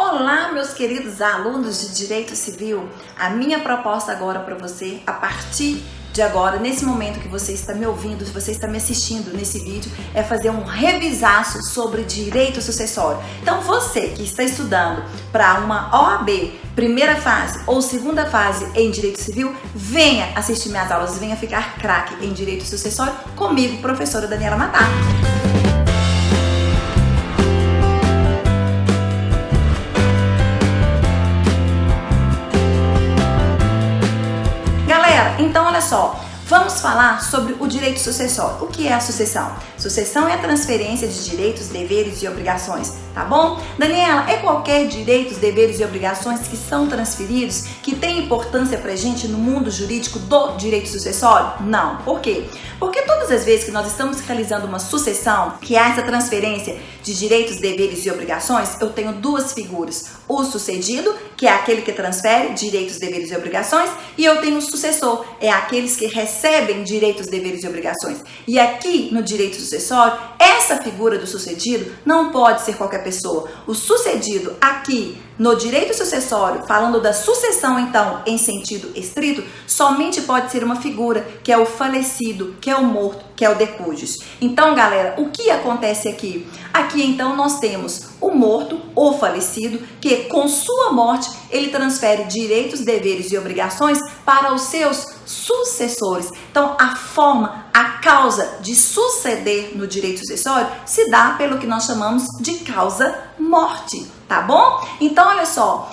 Olá, meus queridos alunos de Direito Civil. A minha proposta agora para você, a partir de agora, nesse momento que você está me ouvindo, que você está me assistindo nesse vídeo, é fazer um revisaço sobre direito sucessório. Então, você que está estudando para uma OAB, primeira fase ou segunda fase em Direito Civil, venha assistir minhas aulas, venha ficar craque em Direito Sucessório comigo, professora Daniela Matar. Então, olha só, vamos falar sobre o direito sucessório. O que é a sucessão? Sucessão é a transferência de direitos, deveres e obrigações, tá bom? Daniela, é qualquer direitos, deveres e obrigações que são transferidos que tem importância pra gente no mundo jurídico do direito sucessório? Não. Por quê? Porque todas as vezes que nós estamos realizando uma sucessão, que há essa transferência de direitos, deveres e obrigações, eu tenho duas figuras. O sucedido, que é aquele que transfere direitos, deveres e obrigações, e eu tenho o sucessor, é aqueles que recebem direitos, deveres e obrigações. E aqui no direito sucessório, essa figura do sucedido não pode ser qualquer pessoa. O sucedido aqui no direito sucessório, falando da sucessão então em sentido estrito, somente pode ser uma figura, que é o falecido, que é o morto, que é o decujus. Então, galera, o que acontece aqui? Aqui então nós temos o morto, o falecido, que com sua morte ele transfere direitos, deveres e obrigações para os seus sucessores. Então, a forma, a causa de suceder no direito sucessório se dá pelo que nós chamamos de causa-morte, tá bom? Então, olha só,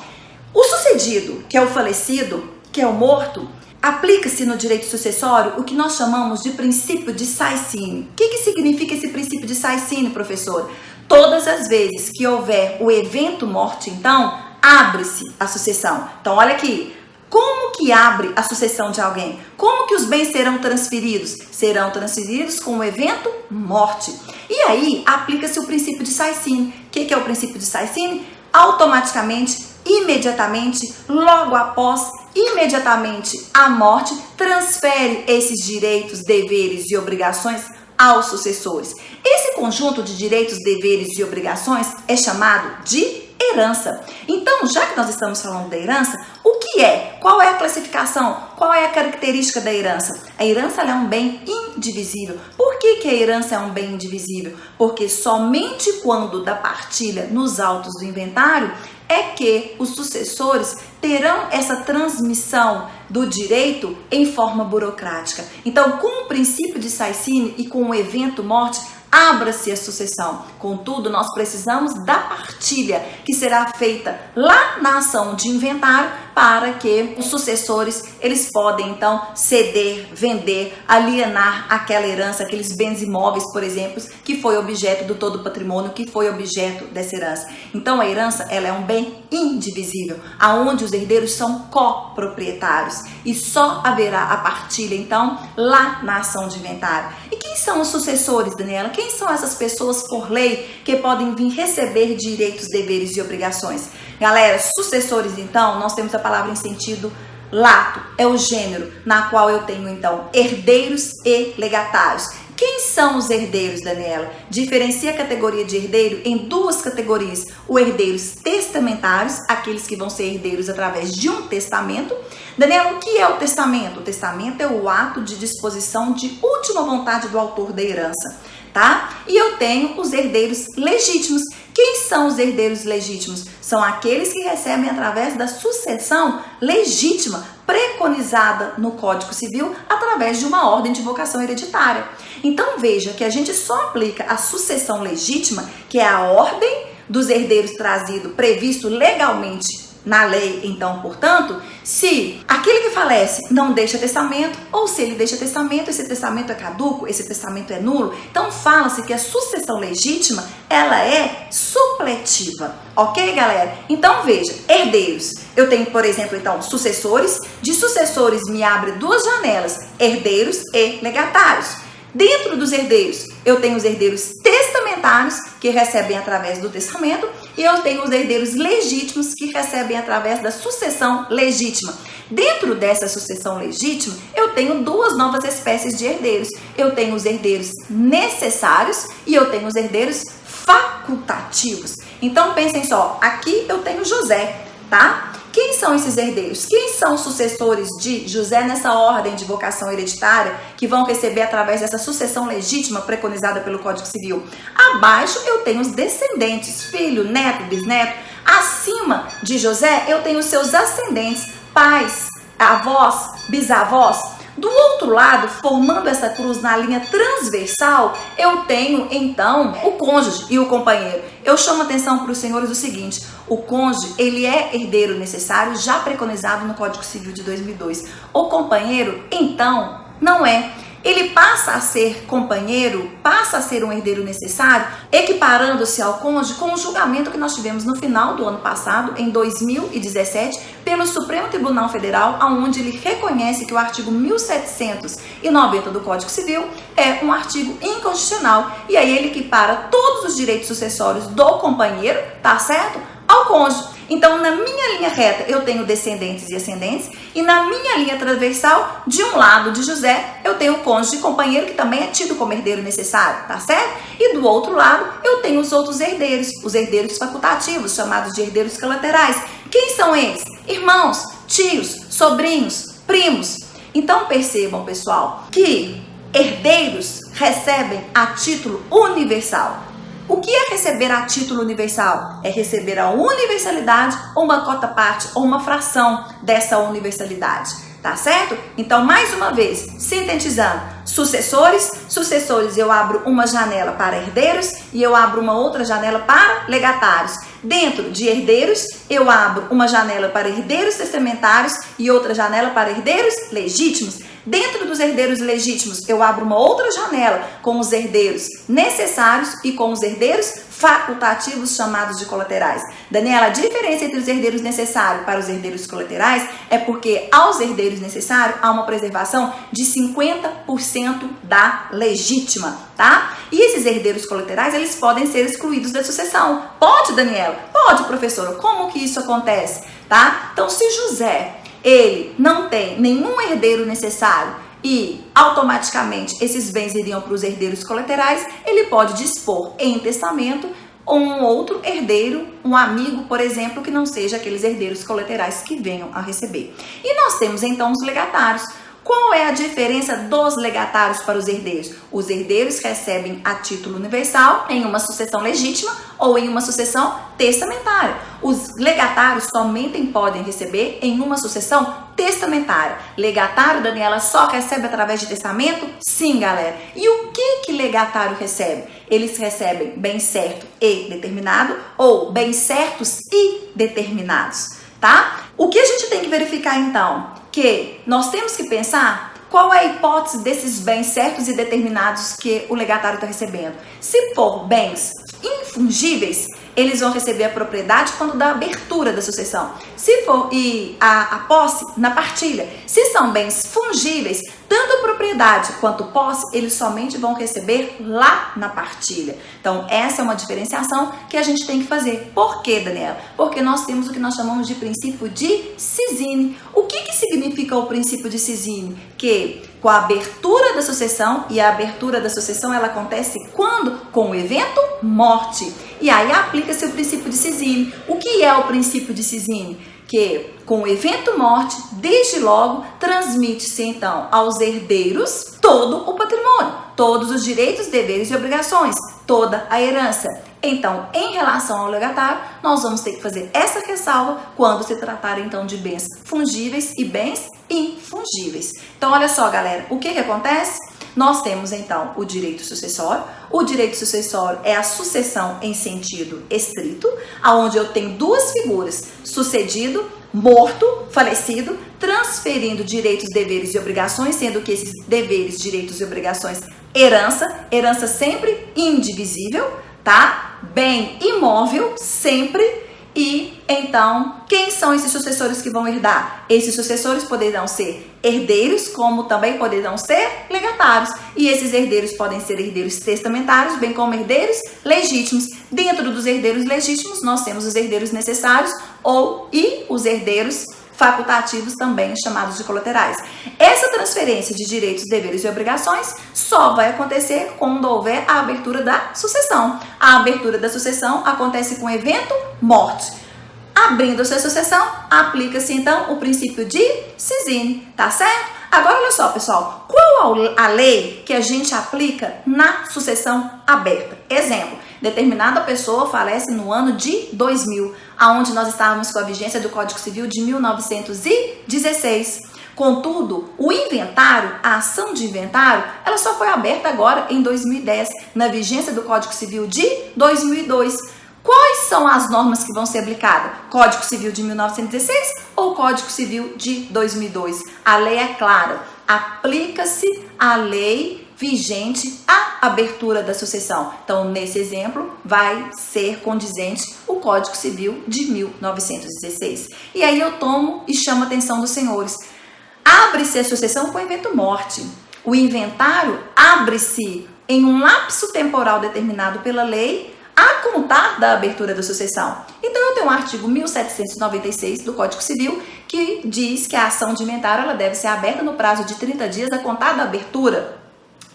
o sucedido, que é o falecido, que é o morto, aplica-se no direito sucessório o que nós chamamos de princípio de sai-sine. O que significa esse princípio de sai-sine, professor? Todas as vezes que houver o evento morte, então, abre-se a sucessão. Então, olha aqui. Como que abre a sucessão de alguém? Como que os bens serão transferidos? Serão transferidos com o evento morte. E aí, aplica-se o princípio de sai-sine. O que é o princípio de sai-sine? Automaticamente, imediatamente, logo após, imediatamente a morte, transfere esses direitos, deveres e obrigações aos sucessores. Esse conjunto de direitos, deveres e obrigações é chamado de herança. Então, já que nós estamos falando da herança, o que é? Qual é a classificação? Qual é a característica da herança? A herança é um bem indivisível. Por que a herança é um bem indivisível? Porque somente quando da partilha nos autos do inventário é que os sucessores terão essa transmissão do direito em forma burocrática. Então, com o princípio de sai-sine e com o evento morte, abra-se a sucessão. Contudo, nós precisamos da partilha que será feita lá na ação de inventário para que os sucessores, eles podem então ceder, vender, alienar aquela herança, aqueles bens imóveis, por exemplo, que foi objeto do todo patrimônio, que foi objeto dessa herança. Então, a herança, ela é um bem indivisível, aonde os herdeiros são coproprietários e só haverá a partilha, então, lá na ação de inventário. E quem são os sucessores, Daniela? Quem são essas pessoas por lei que podem vir receber direitos, deveres e obrigações? Galera, sucessores, então, nós temos a palavra em sentido lato, é o gênero, na qual eu tenho, então, herdeiros e legatários. Quem são os herdeiros, Daniela? Diferencia a categoria de herdeiro em duas categorias. Os herdeiros testamentários, aqueles que vão ser herdeiros através de um testamento. Daniela, o que é o testamento? O testamento é o ato de disposição de última vontade do autor da herança, tá? E eu tenho os herdeiros legítimos. Quem são os herdeiros legítimos? São aqueles que recebem através da sucessão legítima, preconizada no Código Civil através de uma ordem de vocação hereditária. Então veja que a gente só aplica a sucessão legítima, que é a ordem dos herdeiros previsto legalmente na lei, então, portanto, se aquele que falece não deixa testamento, ou se ele deixa testamento, esse testamento é caduco, esse testamento é nulo, então fala-se que a sucessão legítima, ela é supletiva, ok, galera? Então, veja, herdeiros, eu tenho, por exemplo, então, sucessores, de sucessores me abre duas janelas, herdeiros e legatários. Dentro dos herdeiros, eu tenho os herdeiros testamentários, que recebem através do testamento, e eu tenho os herdeiros legítimos, que recebem através da sucessão legítima. Dentro dessa sucessão legítima, eu tenho duas novas espécies de herdeiros. Eu tenho os herdeiros necessários e eu tenho os herdeiros facultativos. Então pensem só, aqui eu tenho José, tá? Quem são esses herdeiros? Quem são os sucessores de José nessa ordem de vocação hereditária que vão receber através dessa sucessão legítima preconizada pelo Código Civil? Abaixo eu tenho os descendentes, filho, neto, bisneto. Acima de José eu tenho os seus ascendentes, pais, avós, bisavós. Do outro lado, formando essa cruz na linha transversal, eu tenho então o cônjuge e o companheiro. Eu chamo a atenção para os senhores o seguinte: o cônjuge, ele é herdeiro necessário, já preconizado no Código Civil de 2002. O companheiro, então, não é. Ele passa a ser companheiro, passa a ser um herdeiro necessário, equiparando-se ao cônjuge com o julgamento que nós tivemos no final do ano passado, em 2017, pelo Supremo Tribunal Federal, onde ele reconhece que o artigo 1790 do Código Civil é um artigo inconstitucional. E aí ele equipara todos os direitos sucessórios do companheiro, tá certo? Ao cônjuge. Então, na minha linha reta, eu tenho descendentes e ascendentes, e na minha linha transversal, de um lado de José, eu tenho o cônjuge e companheiro, que também é tido como herdeiro necessário, tá certo? E do outro lado, eu tenho os outros herdeiros, os herdeiros facultativos, chamados de herdeiros colaterais. Quem são eles? Irmãos, tios, sobrinhos, primos. Então, percebam, pessoal, que herdeiros recebem a título universal. O que é receber a título universal? É receber a universalidade ou uma cota parte ou uma fração dessa universalidade, tá certo? Então, mais uma vez, sintetizando, sucessores eu abro uma janela para herdeiros e eu abro uma outra janela para legatários. Dentro de herdeiros, eu abro uma janela para herdeiros testamentários e outra janela para herdeiros legítimos. Dentro dos herdeiros legítimos, eu abro uma outra janela com os herdeiros necessários e com os herdeiros facultativos, chamados de colaterais. Daniela, a diferença entre os herdeiros necessários para os herdeiros colaterais é porque aos herdeiros necessários há uma preservação de 50% da legítima, tá? E esses herdeiros colaterais, eles podem ser excluídos da sucessão. Pode, Daniela? Pode, professora. Como que isso acontece, tá? Então, se José, ele não tem nenhum herdeiro necessário e automaticamente esses bens iriam para os herdeiros colaterais, ele pode dispor em testamento um outro herdeiro, um amigo, por exemplo, que não seja aqueles herdeiros colaterais que venham a receber. E nós temos então os legatários. Qual é a diferença dos legatários para os herdeiros? Os herdeiros recebem a título universal em uma sucessão legítima ou em uma sucessão testamentária. Os legatários somente podem receber em uma sucessão testamentária. Legatário, Daniela, só recebe através de testamento? Sim, galera. E o que legatário recebe? Eles recebem bem certo e determinado ou bem certos e determinados, tá? O que a gente tem que verificar então? Que nós temos que pensar qual é a hipótese desses bens certos e determinados que o legatário está recebendo. Se for bens infungíveis, eles vão receber a propriedade quando dá abertura da sucessão. Se for a posse, na partilha. Se são bens fungíveis, tanto a propriedade quanto posse, eles somente vão receber lá na partilha. Então, essa é uma diferenciação que a gente tem que fazer. Por quê, Daniela? Porque nós temos o que nós chamamos de princípio de Sisine. O que significa o princípio de Sisine? Que com a abertura da sucessão, e a abertura da sucessão ela acontece quando? Com o evento morte. E aí aplica-se o princípio de Sisine. O que é o princípio de Sisine? Que com o evento morte, desde logo, transmite-se então aos herdeiros todo o patrimônio, todos os direitos, deveres e obrigações, toda a herança. Então, em relação ao legatário, nós vamos ter que fazer essa ressalva quando se tratar então de bens fungíveis e bens infungíveis. Então, olha só, galera, o que acontece? Nós temos então o direito sucessório. O direito sucessório é a sucessão em sentido estrito, aonde eu tenho duas figuras: sucedido, morto, falecido, transferindo direitos, deveres e obrigações, sendo que esses deveres, direitos e obrigações, herança sempre indivisível, tá? Bem imóvel sempre. E então, quem são esses sucessores que vão herdar? Esses sucessores poderão ser herdeiros, como também poderão ser legatários. E esses herdeiros podem ser herdeiros testamentários, bem como herdeiros legítimos. Dentro dos herdeiros legítimos, nós temos os herdeiros necessários e os herdeiros facultativos, também chamados de colaterais. Essa transferência de direitos, deveres e obrigações só vai acontecer quando houver a abertura da sucessão. A abertura da sucessão acontece com o evento morte. Abrindo-se a sucessão, aplica-se então o princípio de scisine, tá certo? Agora olha só, pessoal, qual a lei que a gente aplica na sucessão aberta? Exemplo, determinada pessoa falece no ano de 2000, aonde nós estávamos com a vigência do Código Civil de 1916. Contudo, o inventário, a ação de inventário, ela só foi aberta agora em 2010, na vigência do Código Civil de 2002. Quais são as normas que vão ser aplicadas? Código Civil de 1916 ou Código Civil de 2002? A lei é clara, aplica-se a lei vigente à abertura da sucessão. Então, nesse exemplo, vai ser condizente o Código Civil de 1916. E aí eu tomo e chamo a atenção dos senhores. Abre-se a sucessão com o evento morte. O inventário abre-se em um lapso temporal determinado pela lei a contar da abertura da sucessão. Então, eu tenho o artigo 1796 do Código Civil que diz que a ação de inventário ela deve ser aberta no prazo de 30 dias a contar da abertura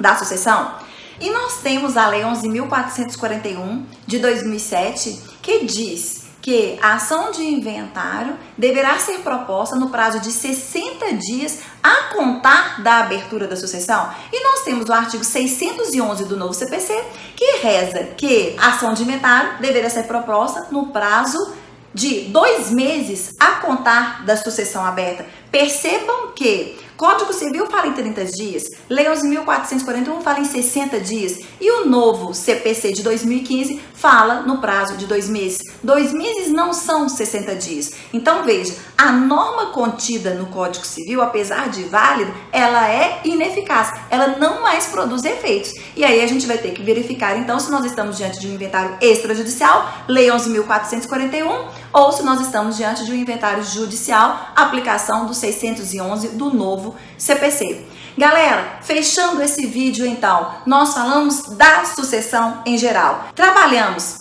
da sucessão. E nós temos a Lei 11.441 de 2007 que diz que a ação de inventário deverá ser proposta no prazo de 60 dias a contar da abertura da sucessão. E nós temos o artigo 611 do novo CPC, que reza que a ação de inventário deverá ser proposta no prazo de 2 meses a contar da sucessão aberta. Percebam que Código Civil fala em 30 dias, Lei 11.441 fala em 60 dias e o novo CPC de 2015 fala no prazo de 2 meses. 2 meses não são 60 dias. Então veja, a norma contida no Código Civil, apesar de válida, ela é ineficaz, ela não mais produz efeitos. E aí a gente vai ter que verificar então se nós estamos diante de um inventário extrajudicial, Lei 11.441, ou se nós estamos diante de um inventário judicial, aplicação do 611 do novo CPC. Galera, fechando esse vídeo então, nós falamos da sucessão em geral. Trabalhamos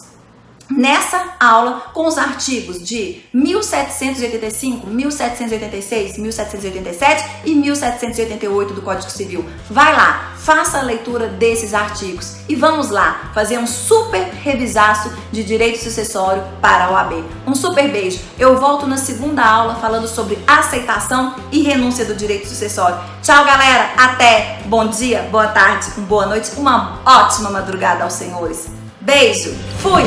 nessa aula com os artigos de 1785, 1786, 1787 e 1788 do Código Civil. Vai lá, faça a leitura desses artigos e vamos lá fazer um super revisaço de direito sucessório para a OAB. Um super beijo. Eu volto na segunda aula falando sobre aceitação e renúncia do direito sucessório. Tchau, galera. Até. Bom dia, boa tarde, boa noite, uma ótima madrugada aos senhores. Beijo. Fui.